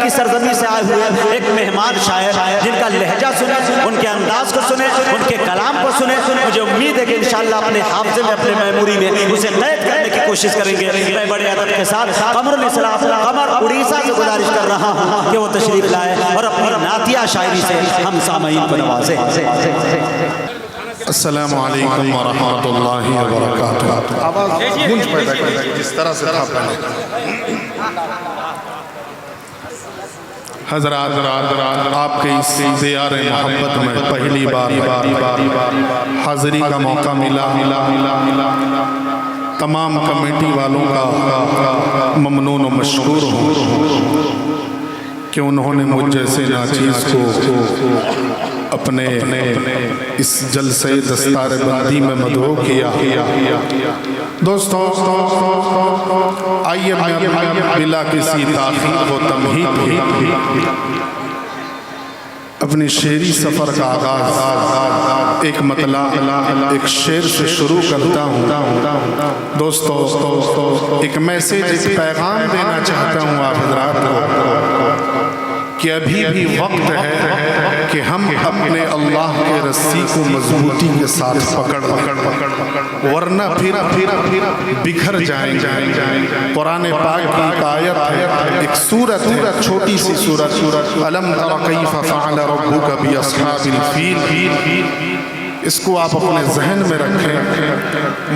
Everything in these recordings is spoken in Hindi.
की सरजमी से आए हुए एक मेहमान शायर जिनका लहजा सुने, उनके अंदाज को सुने, उनके कलाम को सुने। मुझे उम्मीद है कि इंशाअल्लाह अपने हाफ़िज़े में, अपने मेमोरी में उसे कैद करने की कोशिश करेंगे। मैं बड़े अदब के साथ कमरुल इस्लाम कमर उड़ीसा से गुजारिश कर रहा हूँ कि वो तशरीफ लाए और अपनी नातिया शायरी से हम सामईन को नवाजे। अस्सलामु अलैकुम व रहमतुल्लाहि व बरकातुहू। आवाज़ गूंज पैदा करेगी जिस तरह से था पहले। हज़रात आपके इस ज़ियार मोहब्बत में पहली बार हाज़िरी का मौका मिला। तमाम कमेटी वालों का ममनून व मशकूर हूँ कि उन्होंने मुझ जैसे नाचीज़ को अपने इस जलसे दस्तार बंदी में मदऊ किया। दोस्तों आइए मैं बिला किसी ताख़ीर व तमहीद अपने शेरी सफ़र का आगाज़ एक मतला एक शेर से शुरू करता हूँ। दोस्तों एक मैसेज, एक पैगाम देना चाहता हूँ आप हज़रात को कि अभी भी वक्त है कि हम अपने अल्लाह के रस्सी को मजबूती के साथ पकड़ वरना फिर बिखर जाएंगे। कुरान पाक की एक आयत है, एक सूरत है, छोटी सी सूरत, अलम तरा कैफ़ फ़अल रब्बुका बिअस्हाबिल फील। इसको आप अपने जहन में रखें।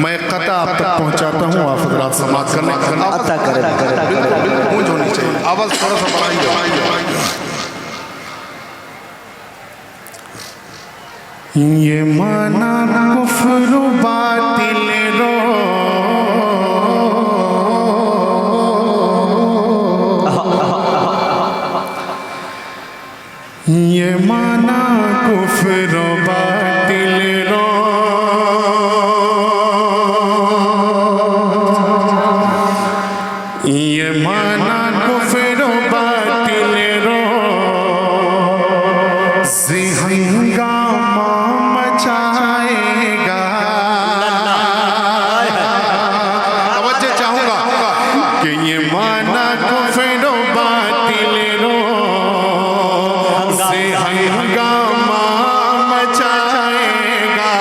मैं कता आप तक पहुँचाता हूँ, आप हज़रात समाअत करने गूंज होनी चाहिए। आवाज़ थोड़ा सा बढ़ाइए। ये माना कुफ्र बातिल रो, ये माना कुफ्र बातिल रो, ये माना कुफ्र बातिल रो, हंगामा मचाएगा। तवज्जो चाहूंगा कि ये माना कुफ्र बातिल रो से हंगामा मचाएगा।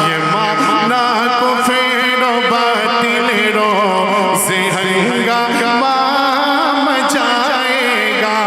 ये माना कुफ्र बातिल रो से हंगामा मचाएगा।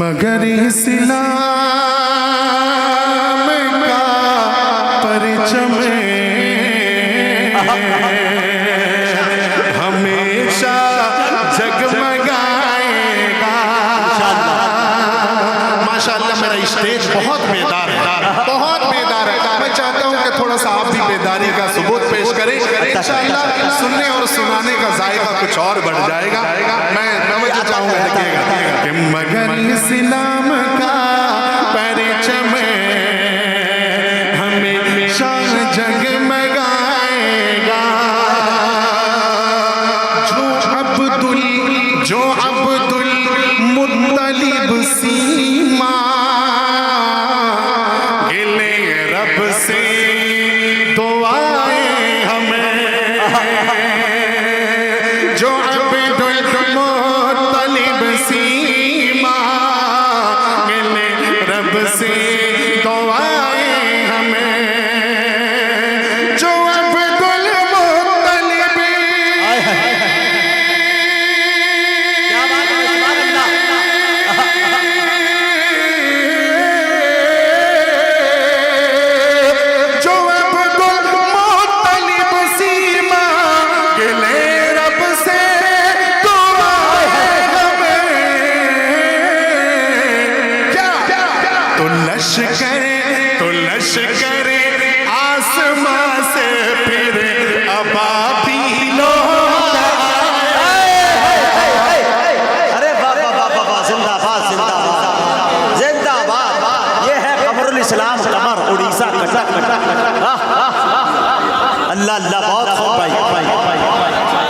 मगर इस्लाम का परचम हमेशा जगमगाएगा। माशाअल्लाह मेरा स्टेज बहुत बेदार है, बहुत बेदार है। मैं चाहता हूँ कि थोड़ा सा आप भी बेदारी का सबूत पेश करें। इंशाअल्लाह सुनने और सुनाने का जायका कुछ और बढ़ जाएगा। मैं चाहूँगा देखिएगा कि मगर इस्लाम का परचम हमेशा जगमगाएगा। जो अब्दुल मुत्तलिब सीमा गिले रब से दुआएं हमें। जो अब्दुल मुत्तलिब सीमा गिले रब से दुआएं हमें। जो अब्दुल मुत्तलिब लश्कर आसमां से फिर अबाबीलों का अरे वाह वाह वाह वाह, जिंदाबाद जिंदाबाद जिंदाबाद। ये है कमरुल इस्लाम कमर उड़ीसा कटक। अल्लाह अल्लाह, बहुत खूब भाई।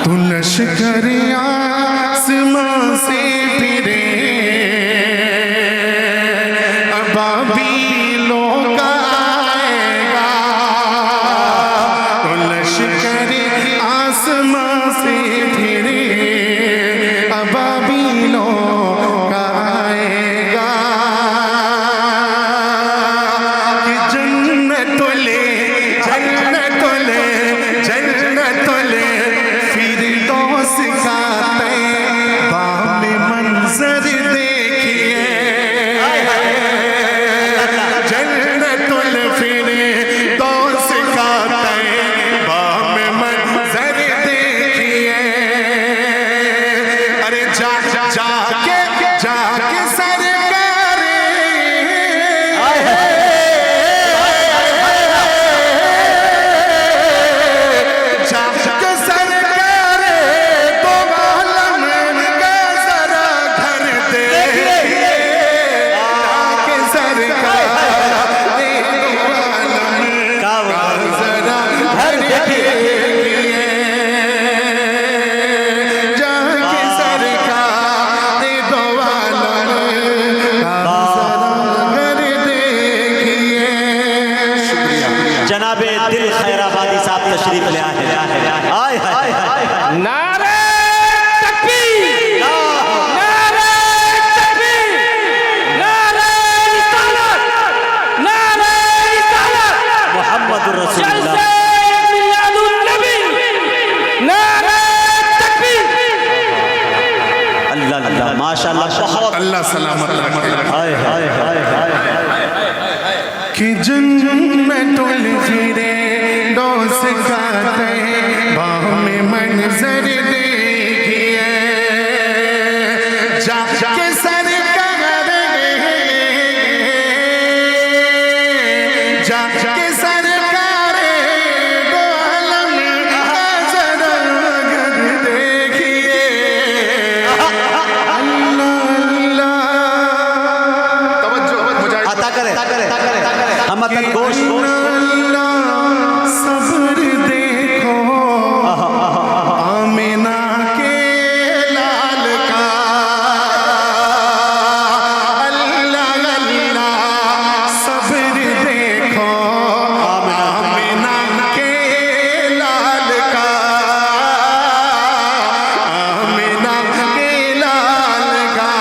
तू लश्कर आसमां से फिरे अबाबीलों का आएगा। तू लश्कर आसमां से फिरे अबाबीलों का आएगा। कि जन्नत ले फिरदौस का तैबा में मंजर देखिए। जन्नतुल फिरदौस का तैबा में मंजर देखिए। अरे जाके सरकारे जाके सरकारे तो आलम का जरा घर देखिए। जाके सरकारे तो आलम का जरा घर देखिए। जाके सरकारे तो आलम का जरा घर देखिए। जनाबे दिल खैराबादी साहब तशरीफ ले आए हैं। आय हाय हाय। नारे तकबीर, नारे तकबीर, नारे रिसालत, नारे रिसालत, मोहम्मद रसूलुल्लाह। जलसे मिलादुन नबी, नारे तकबीर। अल्लाह अल्लाह, माशाअल्लाह, बहुत। अल्लाह सलामत रखे। हाय हाय हाय हाय। कि जन्नतुल फिरदौस का तैबा में मंजर देखिए। जाके सरकारे जाके सरकारे दो आलम का जरा घर देखिए। अल्लाह अल्लाह, तवज्जो मुजाहिद। अता करे हम मतन गोश सब्र देखो आमिना के लाल का। अल्लाह अल्लाह, सब्र देखो आमिना के लाल का। आमिना के लाल का।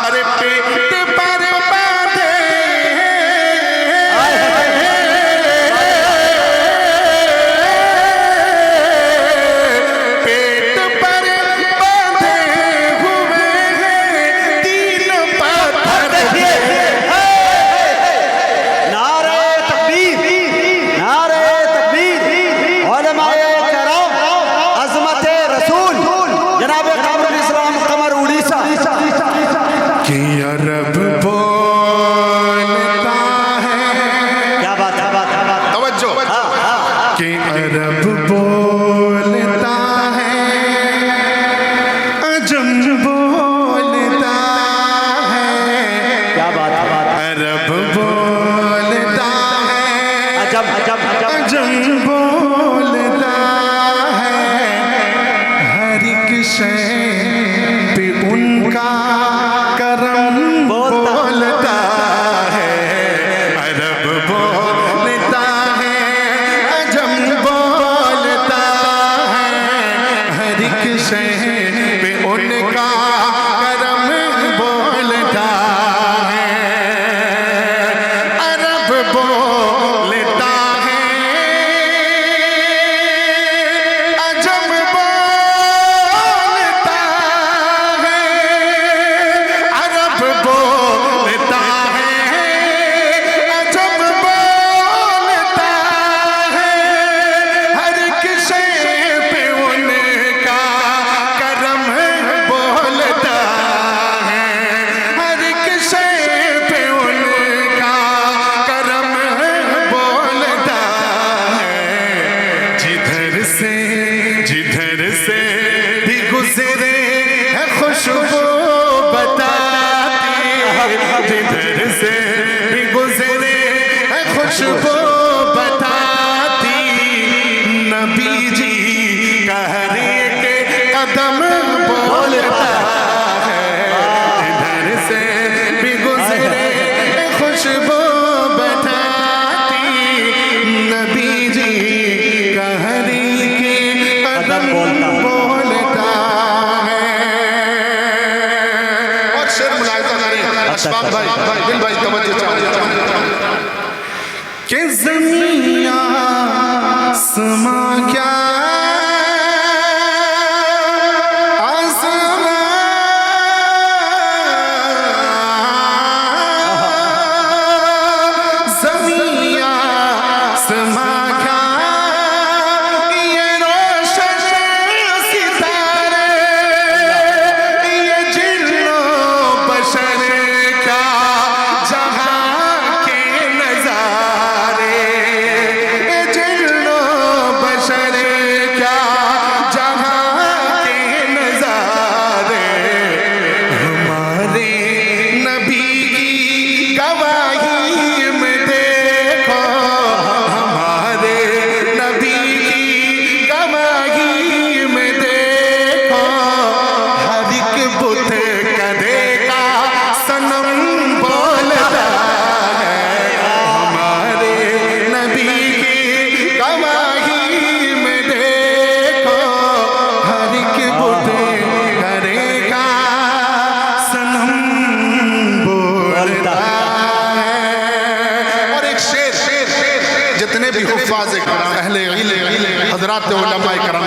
अरे पेट पर बांधे पेट पर बांधे हुए हैं तीन पत्थर। नारे तकबीर, नारे तकबीर। उलमाए किराम, अज़मत रसूल जनाब कमरुल इस्लाम कमर उड़ीसा। कि अरब बोलता है, क्या बात है, बात है, बात है। तवज्जो। हाँ, हाँ, हाँ। कि अरब बोलता है, अजम बोलता है। क्या बात है, बात है। अरब बोलता है, अजब अजब अजब। अजम बोलता है। हर एक शय पे उनका करम बोलता है। अरब बोलता है, अजम बोलता है। हर एक शय पे उनका करम बोलता है। अरब बोलता है, अजम बोलता है। खुशबू बताती नबी जी का हर एक कदम बोलता है, इधर से भी गुजरे खुशबू बताती नबी जी का हर एक कदम बोलता है। और शेर मुलाहिजा करें अशफाक भाई, दिल भाई तवज्जो चाहिए कि ज़मीन आसमां क्या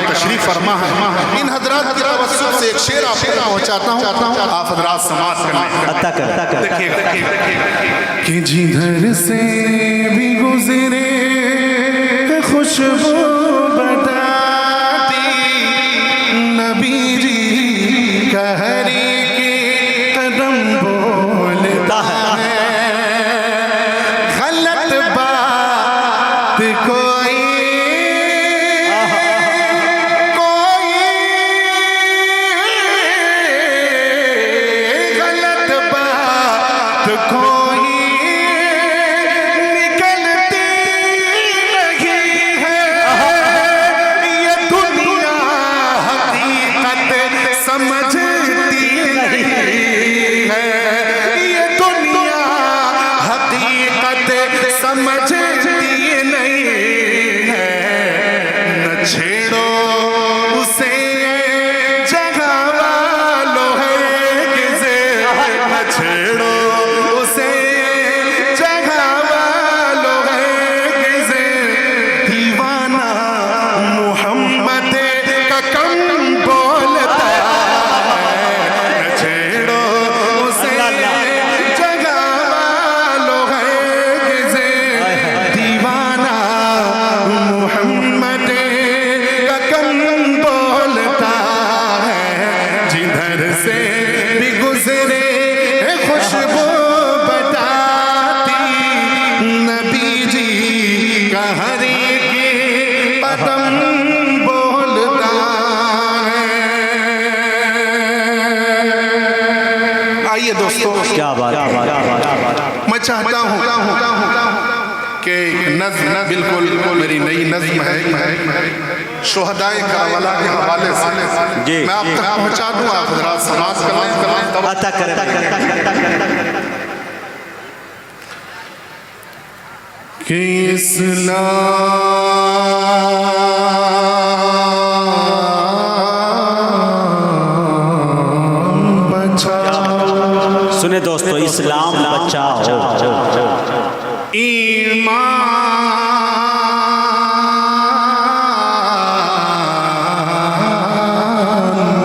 तशरीफ फरमा है, इन हजरात की तवज्जो से एक शेर आप तक पहुंचाता हूं, आप हजरात समाज करने देखिएगा कि जिधर से भी गुजरे खुशबू बताती नबी जी का हर एक कदम बोलता है, गलत बात कोई मैं चाहता हूँ कि नज़्म बिल्कुल मेरी नई नज़्म है, शुहदाए करबला के हवाले से मैं आप तक पहुँचा दूँ, आप हज़रात समाज करें कि इस्लाम बचाओ। सुने दोस्तों, इस्लाम बचाओ, ईमान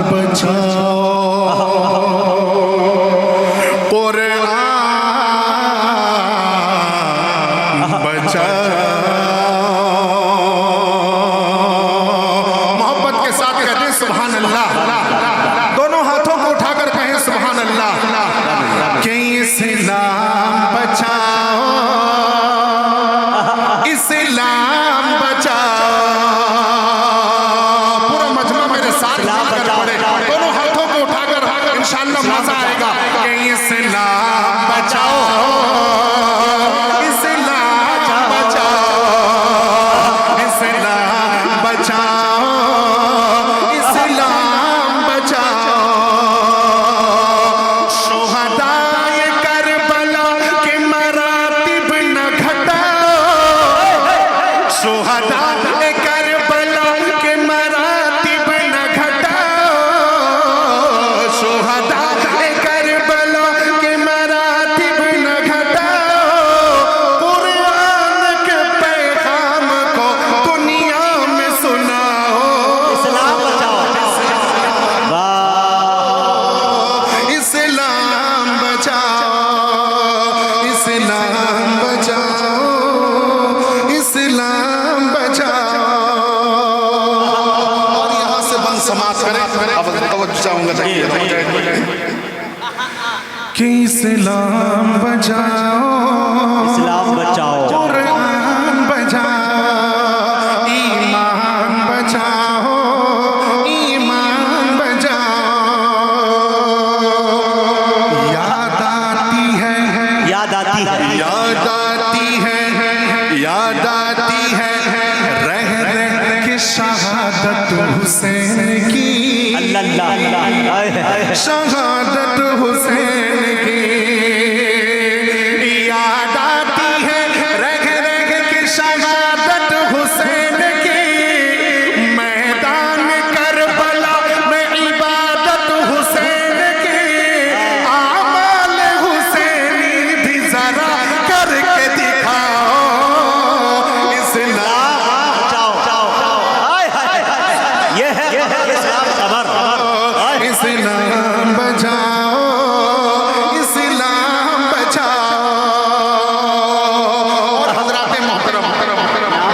बचाओ, कुरान बचाओ। मोहब्बत के साथ कहते हैं सुभान अल्लाह, दोनों हाथों को उठाकर कहें सुभान अल्लाह। कि इस्लाम बचाओ, इस्लाम बचाओ। पूरा मजमा मेरे साथ मिलकर पढ़े, दोनों हाथों को उठाकर, इंशाअल्लाह मजा आएगा। कि इस्लाम बचाओ, इस्लाम कि इस्लाम बचाओ, इस्लाम बचाओ, कुरान बचाओ, ईमान बचाओ, ईमान बचाओ। याद आती है, याद आती है, याद आती है, याद आती है रह रह के शहादत हुसैन की, अल्लाह अल्लाह, शहादत हुसैन की। याद आती है रह रह के शहादत हुसैन की, मैदान करबला में इबादत हुसैन की। आमाल हुसैनी भी जरा करके दिखाओ, इस्लाम ये है इस्लाम कमर, इस्लाम बचाओ, इस्लाम बचाओ। और हजरात मोहतरम,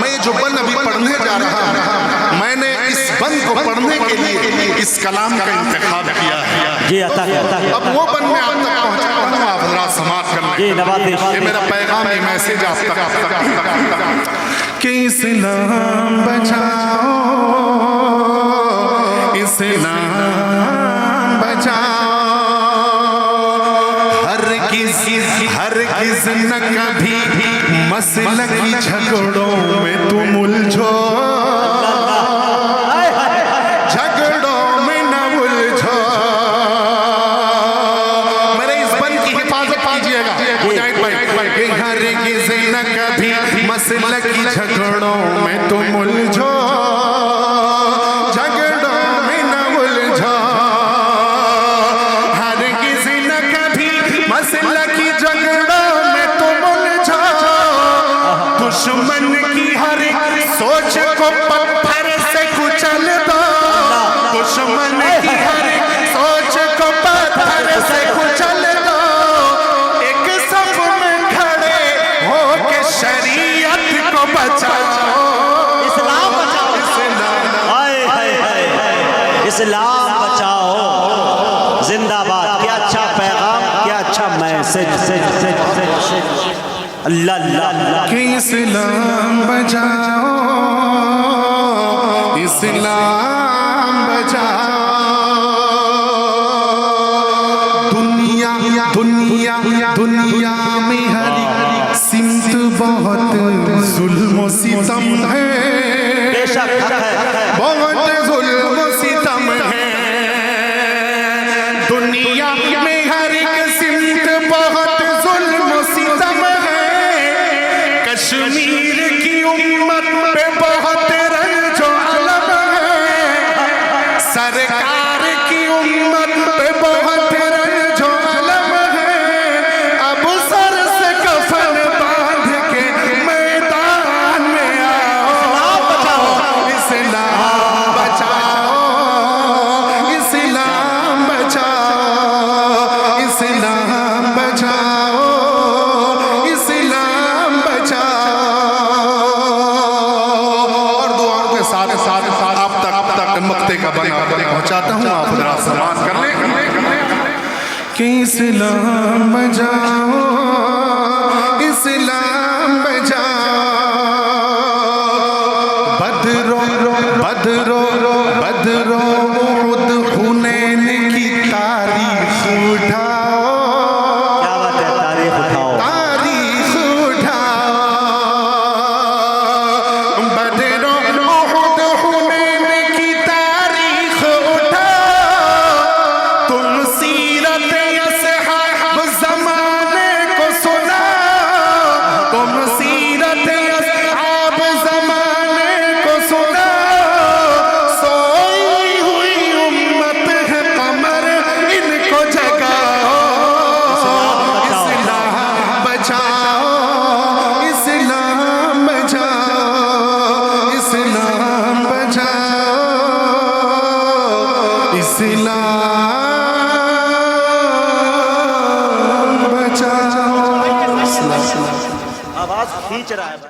मैं जो बंद अभी पढ़ने जा रहा हूँ, मैंने इस बंद को पढ़ने के लिए इस कलाम का इंतखाब किया है। जी अता है, अब वो बंद मैं आप तक पहुँचाता हूँ, आप हजरात समाप्त कर जी लें। नवाज़िश, ये मेरा पैगाम, ये मैसेज आप तक कि इस्लाम बचाओ, इस्लाम बचाओ। हर किस न कभी मसलकी झगड़ों में तुम उलझो, झगड़ों में न उलझो। मेरे इस बंद की हिफाजत कीजिएगा मुजाहिद भाई। हर किस न कभी मसलकी झगड़ों में तुम उलझो, दुश्मन की हर सोच को पत्थर से कुचल दो, दुश्मन की हर सोच को पत्थर से कुचल दो। एक सफ में खड़े हो के शरीयत को बचाओ, इस्लाम बचाओ, इस्लाम बचाओ, जिंदाबाद। क्या अच्छा पैगाम, क्या अच्छा मैसेज। अल्लाह अल्लाह, कि इस्लाम बचाओ, इस्लाम बचाओ। दुनिया दुनिया दुनिया में हर सिमत बहुत जुल्म सितम है, बेशक हक है, बहुत जुल्म सितम है। दुनिया में हर एक सिमत बहुत जुल्म सितम है। कश्मीर की उम्मत पे बहुत रंज व अलम है, सरकार की उम्मत पे बहुत रंज व अलम है। अब सर से कफन बांध के मैदान में आओ, इस्लाम बचाओ, इस्लाम बचाओ, इस्लाम बचाओ, इस्लाम बचाओ। और दुआओं के साथ साथ आप तक मक्ते का बना पहुंचाता हूँ, आप हजरात समाप्त कर लें कि इस्लाम बचाओ, इस्लाम बचाओ। बदरो बदरो बदरो उहुद हुनैन की तारीख उठाओ, क्या बात है, तारीख उठाओ, तारीख उठाओ। बदरो उहुद हुनैन की तारीख उठाओ। तुम सीरत असहाब ज़माने को सुनाओ, तुम सीरत असहाब ज़माने को सुनाओ। सोई हुई उम्मत है कमर, इनको जगाओ, इस्लाम बचाओ, इस्लाम बचाओ, इस्लाम बचाओ, इस्लाम बचाओ। आवाज खींच रहा है।